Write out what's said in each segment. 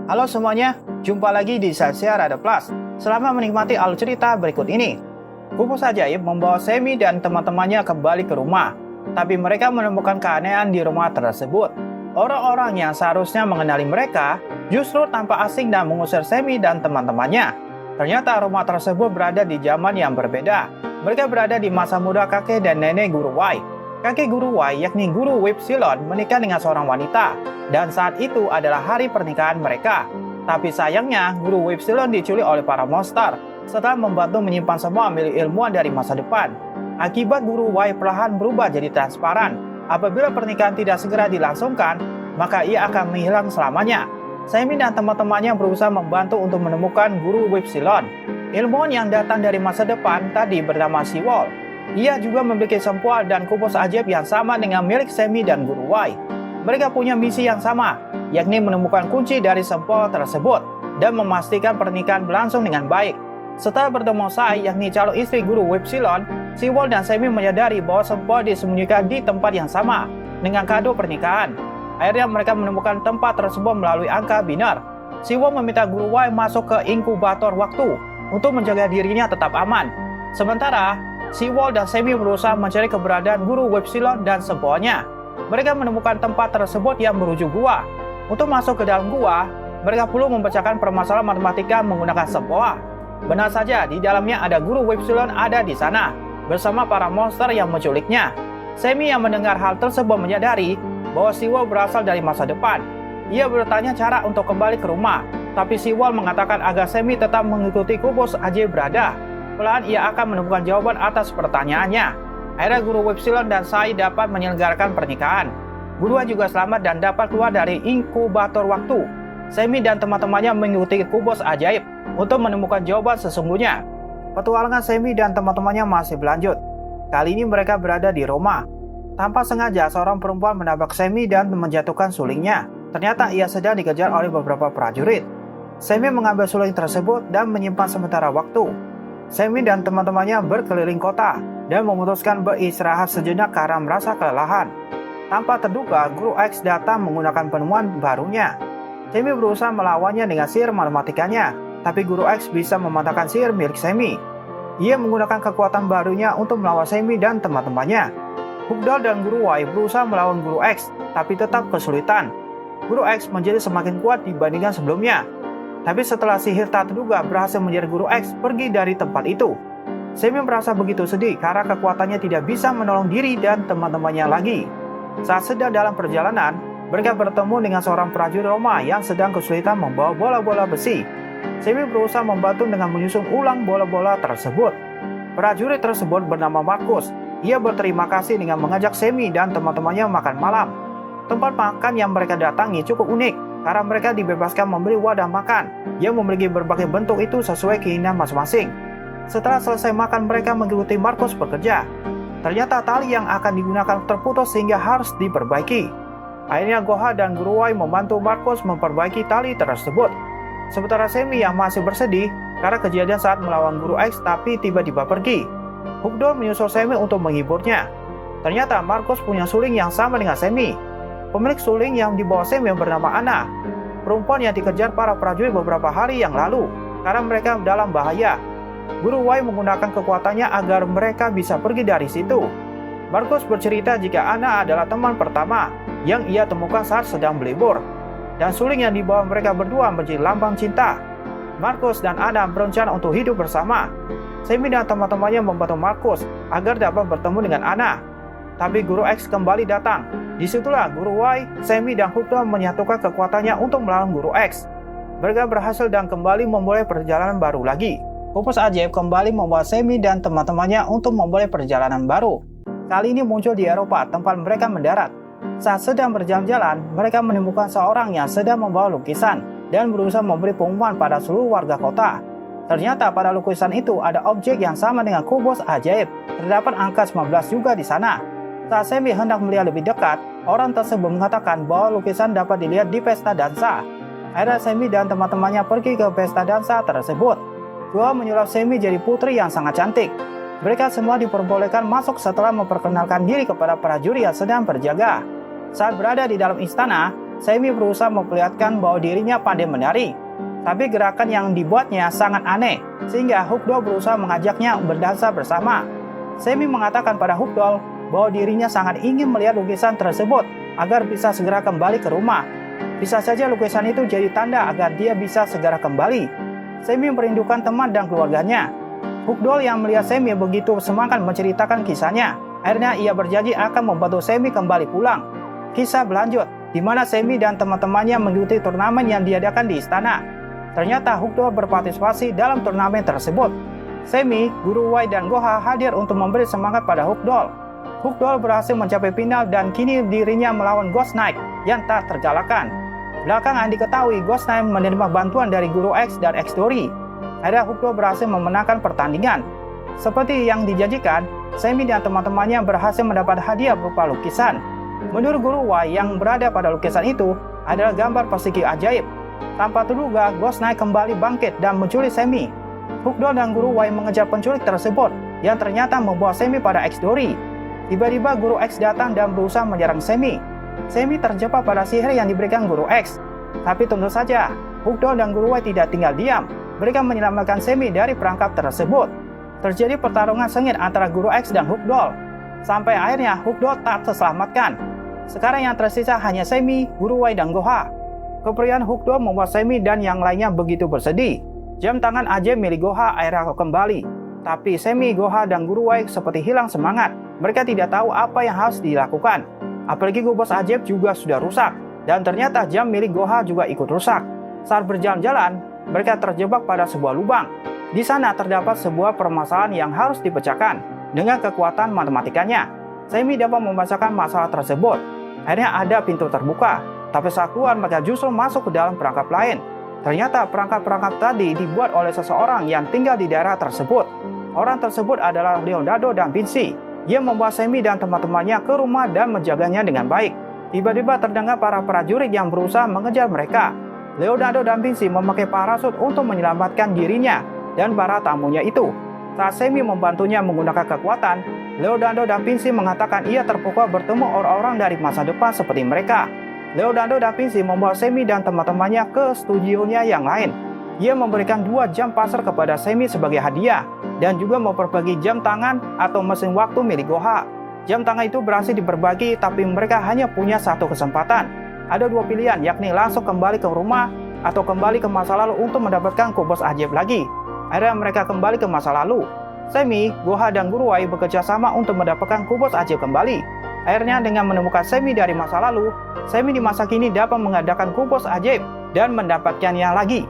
Halo semuanya, jumpa lagi di Salsia Rada Plus. Selamat menikmati alur cerita berikut ini. Kubus ajaib membawa Semi dan teman-temannya kembali ke rumah. Tapi mereka menemukan keanehan di rumah tersebut. Orang-orang yang seharusnya mengenali mereka justru tampak asing dan mengusir Semi dan teman-temannya. Ternyata rumah tersebut berada di zaman yang berbeda. Mereka berada di masa muda kakek dan nenek Guru Wai. Kakek Guru Wai, yakni Guru Whipsilon, menikah dengan seorang wanita. Dan saat itu adalah hari pernikahan mereka. Tapi sayangnya, Guru Whipsilon diculik oleh para monster setelah membantu menyimpan semua milik ilmuwan dari masa depan. Akibat Guru Wai perlahan berubah jadi transparan. Apabila pernikahan tidak segera dilangsungkan, maka ia akan menghilang selamanya. Semi dan teman-temannya berusaha membantu untuk menemukan Guru Whipsilon. Ilmuwan yang datang dari masa depan tadi bernama Seawall. Ia juga memiliki sempoal dan kubus ajaib yang sama dengan milik Semi dan Guru Wai. Mereka punya misi yang sama, yakni menemukan kunci dari sempoal tersebut dan memastikan pernikahan berlangsung dengan baik. Setelah bertemu Sai, yakni calon istri Guru Whipsilon, Seawall dan Semi menyadari bahwa sempoal disembunyikan di tempat yang sama dengan kado pernikahan. Akhirnya mereka menemukan tempat tersebut melalui angka binar. Seawall meminta Guru Wai masuk ke inkubator waktu untuk menjaga dirinya tetap aman. Sementara Seawall dan Semi berusaha mencari keberadaan Guru Whipsilon dan sempoalnya. Mereka menemukan tempat tersebut yang menuju gua. Untuk masuk ke dalam gua, mereka perlu membacakan permasalahan matematika menggunakan sempoal. Benar saja, di dalamnya ada Guru Whipsilon ada di sana, bersama para monster yang menculiknya. Semi yang mendengar hal tersebut menyadari bahwa Seawall berasal dari masa depan. Ia bertanya cara untuk kembali ke rumah, tapi Seawall mengatakan agar Semi tetap mengikuti kubus ajaib berada. Pelan ia akan menemukan jawaban atas pertanyaannya. Akhirnya Guru Whipsilon dan Sai dapat menyelenggarakan pernikahan. Guru juga selamat dan dapat keluar dari inkubator waktu. Semi dan teman-temannya mengikuti kubus ajaib untuk menemukan jawaban sesungguhnya. Petualangan Semi dan teman-temannya masih berlanjut. Kali ini mereka berada di Roma. Tanpa sengaja seorang perempuan menabrak Semi dan menjatuhkan sulingnya. Ternyata ia sedang dikejar oleh beberapa prajurit. Semi mengambil suling tersebut dan menyimpan sementara waktu. Semi dan teman-temannya berkeliling kota dan memutuskan beristirahat sejenak karena merasa kelelahan. Tanpa terduga, Guru X datang menggunakan penemuan barunya. Semi berusaha melawannya dengan sihir matematikanya, tapi Guru X bisa mematahkan sihir milik Semi. Ia menggunakan kekuatan barunya untuk melawan Semi dan teman-temannya. Hugdol dan Guru Y berusaha melawan Guru X, tapi tetap kesulitan. Guru X menjadi semakin kuat dibandingkan sebelumnya. Tapi setelah sihir tak terduga berhasil menjadi Guru X pergi dari tempat itu. Semi merasa begitu sedih karena kekuatannya tidak bisa menolong diri dan teman-temannya lagi. Saat sedang dalam perjalanan, mereka bertemu dengan seorang prajurit Roma yang sedang kesulitan membawa bola-bola besi. Semi berusaha membantu dengan menyusun ulang bola-bola tersebut. Prajurit tersebut bernama Markus. Ia berterima kasih dengan mengajak Semi dan teman-temannya makan malam. Tempat makan yang mereka datangi cukup unik karena mereka dibebaskan membeli wadah makan yang memiliki berbagai bentuk itu sesuai keinginan masing-masing. Setelah selesai makan, mereka mengikuti Markus bekerja. Ternyata tali yang akan digunakan terputus sehingga harus diperbaiki. Akhirnya Goha dan Guru Wai membantu Markus memperbaiki tali tersebut. Sementara Semi yang masih bersedih karena kejadian saat melawan Guru X tapi tiba-tiba pergi. Hugdol menyusul Semi untuk menghiburnya. Ternyata Markus punya suling yang sama dengan Semi. Pemilik suling yang dibawa Semi bernama Anna, perempuan yang dikejar para prajurit beberapa hari yang lalu karena mereka dalam bahaya. Guru Wai menggunakan kekuatannya agar mereka bisa pergi dari situ. Markus bercerita jika Anna adalah teman pertama yang ia temukan saat sedang berlibur, dan suling yang dibawa mereka berdua menjadi lambang cinta. Markus dan Anna berencana untuk hidup bersama. Semi dan teman-temannya membantu Markus agar dapat bertemu dengan Anna. Tapi Guru X kembali datang. Disitulah Guru Y, Semi, dan Hugdol menyatukan kekuatannya untuk melawan Guru X. Mereka berhasil dan kembali memulai perjalanan baru lagi. Kubus ajaib kembali membawa Semi dan teman-temannya untuk memulai perjalanan baru. Kali ini muncul di Eropa, tempat mereka mendarat. Saat sedang berjalan-jalan, mereka menemukan seorang yang sedang membawa lukisan dan berusaha memberi pengumuman pada seluruh warga kota. Ternyata pada lukisan itu ada objek yang sama dengan kubus ajaib. Terdapat angka 19 juga di sana. Saat Semi hendak melihat lebih dekat, orang tersebut mengatakan bahwa lukisan dapat dilihat di pesta dansa. Akhirnya Semi dan teman-temannya pergi ke pesta dansa tersebut. Gua menyulap Semi jadi putri yang sangat cantik. Mereka semua diperbolehkan masuk setelah memperkenalkan diri kepada prajurit yang sedang berjaga. Saat berada di dalam istana, Semi berusaha memperlihatkan bahwa dirinya pandai menari. Tapi gerakan yang dibuatnya sangat aneh, sehingga Hugdol berusaha mengajaknya berdansa bersama. Semi mengatakan pada Hugdol bahwa dirinya sangat ingin melihat lukisan tersebut agar bisa segera kembali ke rumah. Bisa saja lukisan itu jadi tanda agar dia bisa segera kembali. Semi merindukan teman dan keluarganya. Hugdol yang melihat Semi begitu semangat menceritakan kisahnya. Akhirnya ia berjanji akan membantu Semi kembali pulang. Kisah berlanjut, di mana Semi dan teman-temannya mengikuti turnamen yang diadakan di istana. Ternyata Hugdol berpartisipasi dalam turnamen tersebut. Semi, Guru Wai, dan Goha hadir untuk memberi semangat pada Hugdol. Hugdol berhasil mencapai final dan kini dirinya melawan Ghost Knight yang tak terkalahkan. Belakangan diketahui Ghost Knight menerima bantuan dari Guru X dan X-Dori. Akhirnya Hugdol berhasil memenangkan pertandingan. Seperti yang dijanjikan, Semi dan teman-temannya berhasil mendapat hadiah berupa lukisan. Menurut Guru Wai, yang berada pada lukisan itu adalah gambar persegi ajaib. Tanpa terduga, Ghost Knight kembali bangkit dan menculik Semi. Hugdol dan Guru Wai mengejar penculik tersebut yang ternyata membawa Semi pada X-Dori. Tiba-tiba Guru X datang dan berusaha menyerang Semi. Semi terjebak pada sihir yang diberikan Guru X. Tapi tentu saja, Hugdol dan Guru Wai tidak tinggal diam. Mereka menyelamatkan Semi dari perangkap tersebut. Terjadi pertarungan sengit antara Guru X dan Hugdol. Sampai akhirnya Hugdol tak terselamatkan. Sekarang yang tersisa hanya Semi, Guru Wai, dan Goha. Kepergian Hugdol membuat Semi dan yang lainnya begitu bersedih. Jam tangan ajaib milik Goha akhirnya kembali. Tapi Semi, Goha, dan Guru Wai seperti hilang semangat. Mereka tidak tahu apa yang harus dilakukan. Apalagi kubus ajaib juga sudah rusak. Dan ternyata jam milik Goha juga ikut rusak. Saat berjalan-jalan, mereka terjebak pada sebuah lubang. Di sana terdapat sebuah permasalahan yang harus dipecahkan dengan kekuatan matematikanya. Semi dapat membacakan masalah tersebut. Akhirnya ada pintu terbuka, tapi saat keluar mereka justru masuk ke dalam perangkap lain. Ternyata perangkap-perangkap tadi dibuat oleh seseorang yang tinggal di daerah tersebut. Orang tersebut adalah Leonardo da Vinci. Dia membawa Semi dan teman-temannya ke rumah dan menjaganya dengan baik. Tiba-tiba terdengar para prajurit yang berusaha mengejar mereka. Leonardo da Vinci memakai parasut untuk menyelamatkan dirinya dan para tamunya itu. Saat Semi membantunya menggunakan kekuatan, Leonardo da Vinci mengatakan ia terpukau bertemu orang-orang dari masa depan seperti mereka. Leonardo da Vinci membawa Semi dan teman-temannya ke studionya yang lain. Ia memberikan 2 jam pasar kepada Semi sebagai hadiah dan juga memperbagi jam tangan atau mesin waktu milik Goha. Jam tangan itu berhasil diberbagi, tapi mereka hanya punya satu kesempatan. Ada 2 pilihan, yakni langsung kembali ke rumah atau kembali ke masa lalu untuk mendapatkan kubus ajaib lagi. Akhirnya mereka kembali ke masa lalu. Semi, Goha, dan Guru Wai bekerja sama untuk mendapatkan kubus ajaib kembali. Akhirnya dengan menemukan Semi dari masa lalu, Semi di masa kini dapat mengadakan kubus ajaib dan mendapatkannya lagi.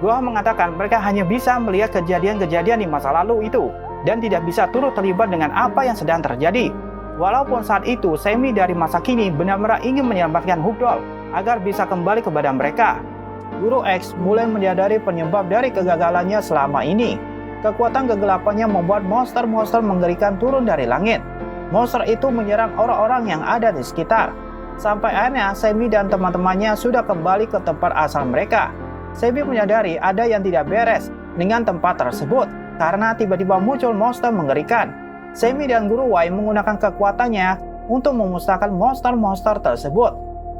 Goha mengatakan mereka hanya bisa melihat kejadian-kejadian di masa lalu itu dan tidak bisa turut terlibat dengan apa yang sedang terjadi. Walaupun saat itu Semi dari masa kini benar-benar ingin menyelamatkan Hugdol agar bisa kembali kepada mereka. Guru X mulai menyadari penyebab dari kegagalannya selama ini. Kekuatan kegelapannya membuat monster-monster mengerikan turun dari langit. Monster itu menyerang orang-orang yang ada di sekitar. Sampai akhirnya Semi dan teman-temannya sudah kembali ke tempat asal mereka. Semi menyadari ada yang tidak beres dengan tempat tersebut karena tiba-tiba muncul monster mengerikan. Semi dan Guru Wai menggunakan kekuatannya untuk memusnahkan monster-monster tersebut.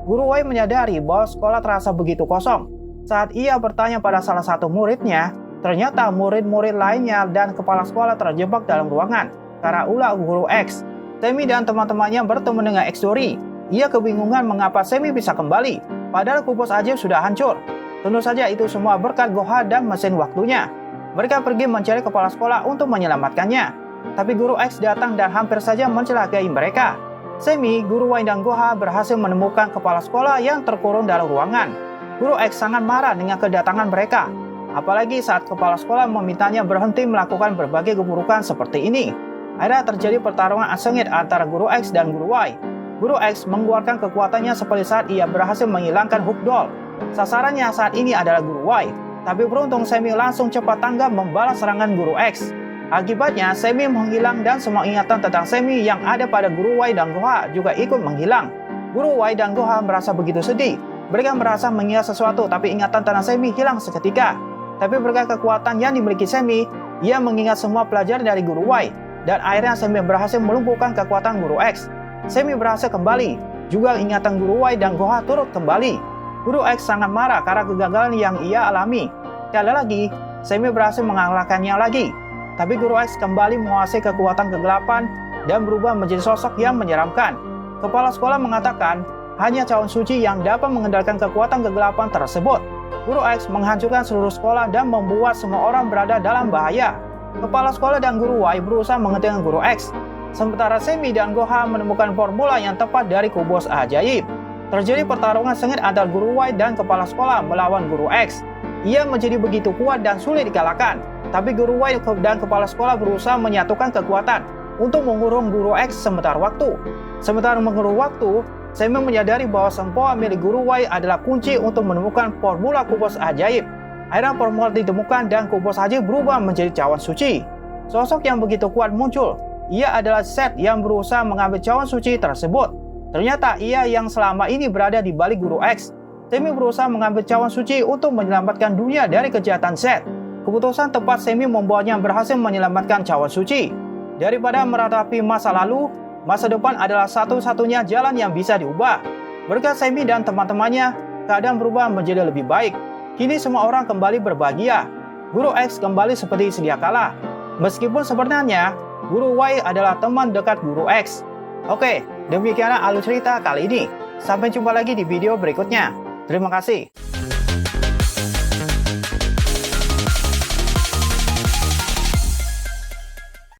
Guru Wai menyadari bahwa sekolah terasa begitu kosong. Saat ia bertanya pada salah satu muridnya, ternyata murid-murid lainnya dan kepala sekolah terjebak dalam ruangan karena ulah Guru X. Semi dan teman-temannya bertemu dengan X-Dori. Ia kebingungan mengapa Semi bisa kembali, padahal kubus ajaib sudah hancur. Tentu saja itu semua berkat Goha dan mesin waktunya. Mereka pergi mencari kepala sekolah untuk menyelamatkannya. Tapi Guru X datang dan hampir saja mencelakai mereka. Semi, Guru Wai, dan Goha berhasil menemukan kepala sekolah yang terkurung dalam ruangan. Guru X sangat marah dengan kedatangan mereka. Apalagi saat kepala sekolah memintanya berhenti melakukan berbagai keburukan seperti ini. Akhirnya terjadi pertarungan sengit antara Guru X dan Guru Wai. Guru X mengeluarkan kekuatannya seperti saat ia berhasil menghilangkan Hugdol. Sasarannya saat ini adalah Guru Wai. Tapi beruntung Semi langsung cepat tanggap membalas serangan Guru X. Akibatnya Semi menghilang dan semua ingatan tentang Semi yang ada pada Guru Wai dan Goha juga ikut menghilang. Guru Wai dan Goha merasa begitu sedih. Mereka merasa mengingat sesuatu, tapi ingatan tentang Semi hilang seketika. Tapi berkat kekuatan yang dimiliki Semi, ia mengingat semua pelajaran dari Guru Wai. Dan akhirnya Semi berhasil melumpuhkan kekuatan Guru X. Semi berhasil kembali. Juga ingatan Guru Y dan Goha turut kembali. Guru X sangat marah karena kegagalan yang ia alami. Sekali lagi, Semi berhasil mengalahkannya lagi. Tapi Guru X kembali menguasai kekuatan kegelapan dan berubah menjadi sosok yang menyeramkan. Kepala sekolah mengatakan, hanya cawan suci yang dapat mengendalikan kekuatan kegelapan tersebut. Guru X menghancurkan seluruh sekolah dan membuat semua orang berada dalam bahaya. Kepala sekolah dan Guru Y berusaha menghentikan Guru X. Sementara Semi dan Goha menemukan formula yang tepat dari kubus ajaib. Terjadi pertarungan sengit antara Guru Y dan kepala sekolah melawan Guru X. Ia menjadi begitu kuat dan sulit dikalahkan. Tapi Guru Y dan kepala sekolah berusaha menyatukan kekuatan untuk mengurung Guru X sementara waktu. Sementara mengurung waktu, Semi menyadari bahwa sempoa milik Guru Y adalah kunci untuk menemukan formula kubus ajaib. Akhirnya formula ditemukan dan kubus ajaib berubah menjadi cawan suci. Sosok yang begitu kuat muncul. Ia adalah Seth yang berusaha mengambil cawan suci tersebut. Ternyata ia yang selama ini berada di balik Guru X. Semi berusaha mengambil cawan suci untuk menyelamatkan dunia dari kejahatan Seth. Keputusan tepat Semi membuatnya berhasil menyelamatkan cawan suci. Daripada meratapi masa lalu, masa depan adalah satu-satunya jalan yang bisa diubah. Berkat Semi dan teman-temannya, keadaan berubah menjadi lebih baik. Kini semua orang kembali berbahagia. Guru X kembali seperti sedia kala. Meskipun sebenarnya Guru Y adalah teman dekat Guru X. Oke, demikianlah alur cerita kali ini. Sampai jumpa lagi di video berikutnya. Terima kasih.